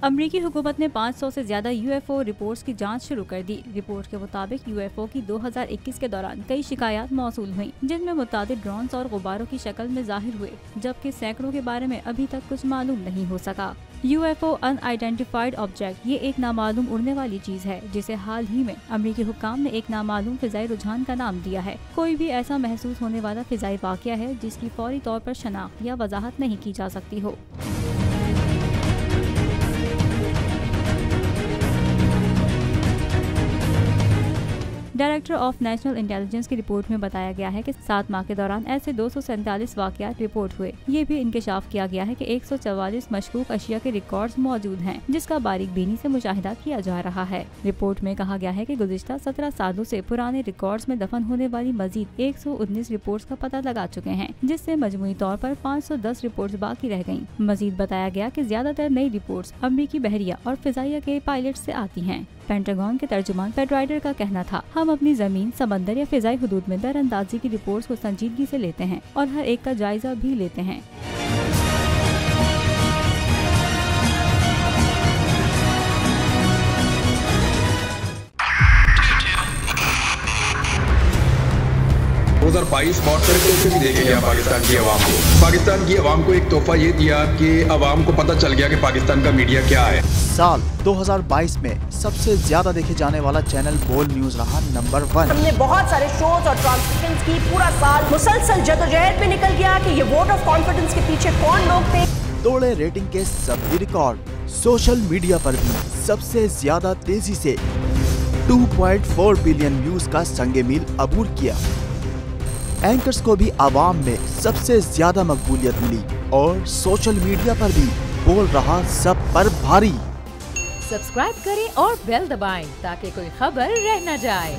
अमेरिकी हुकूमत ने 500 से ज्यादा यूएफओ रिपोर्ट्स की जांच शुरू कर दी। रिपोर्ट के मुताबिक यूएफओ की 2021 के दौरान कई शिकायत मौसूल हुई, जिनमें मुतादिद ड्रोन्स और गुब्बारों की शक्ल में जाहिर हुए, जबकि सैकड़ों के बारे में अभी तक कुछ मालूम नहीं हो सका। यूएफओ अनआइडेंटिफाइड ऑब्जेक्ट ये एक नामालूम उड़ने वाली चीज है, जिसे हाल ही में अमेरिकी हुक्काम ने एक नामालूम फिजाई रुझान का नाम दिया है। कोई भी ऐसा महसूस होने वाला फिजाई वाकया है जिसकी फौरी तौर पर शनाख्त या वजाहत नहीं की जा सकती हो। डायरेक्टर ऑफ नेशनल इंटेलिजेंस की रिपोर्ट में बताया गया है कि 7 माह के दौरान ऐसे 247 वाकयात रिपोर्ट हुए। ये भी इंकशाफ किया गया है कि 144 मशकूक अशिया के रिकॉर्ड्स मौजूद हैं, जिसका बारीक बीनी से मुशाहिदा किया जा रहा है। रिपोर्ट में कहा गया है कि गुज़िश्ता 17 सालों से पुराने रिकॉर्ड्स में दफन होने वाली मजीद 119 रिपोर्ट्स का पता लगा चुके हैं, जिससे मजमूई तौर पर 510 रिपोर्ट्स बाकी रह गयी। मजीद बताया गया कि ज्यादातर नई रिपोर्ट्स अमेरिकी बहरिया और फिजाइया के पायलट से आती हैं। पेंटागन के तर्जुमान पैट राइडर का कहना था, हम अपनी जमीन, समंदर या फिजाई हुदूद में दरअंदाजी की रिपोर्ट्स को संजीदगी से लेते हैं और हर एक का जायजा भी लेते हैं। कैसे भी देखे गया पाकिस्तान की आवाम को। पाकिस्तान की आवाम को एक तोहफा ये दिया कि आवाम को पता चल गया कि पाकिस्तान का मीडिया क्या है। साल 2022 में सबसे ज्यादा देखे जाने वाला चैनल बोल्ड न्यूज रहा नंबर 1। हमने बहुत सारे शोज और ट्रांसमिशंस की, पूरा साल मुसलसल जदोजहद में निकल गया कि ये वोट ऑफ कॉन्फिडेंस के पीछे कौन लोग थे। तोड़े रेटिंग के सभी रिकॉर्ड। सोशल मीडिया पर भी सबसे ज्यादा तेजी से 2.4 बिलियन व्यूज का संगे मील अबूर किया। एंकर्स को भी आवाम में सबसे ज्यादा मकबूलियत मिली और सोशल मीडिया पर भी बोल रहा सब पर भारी। सब्सक्राइब करें और बेल दबाएं ताकि कोई खबर रह न जाए।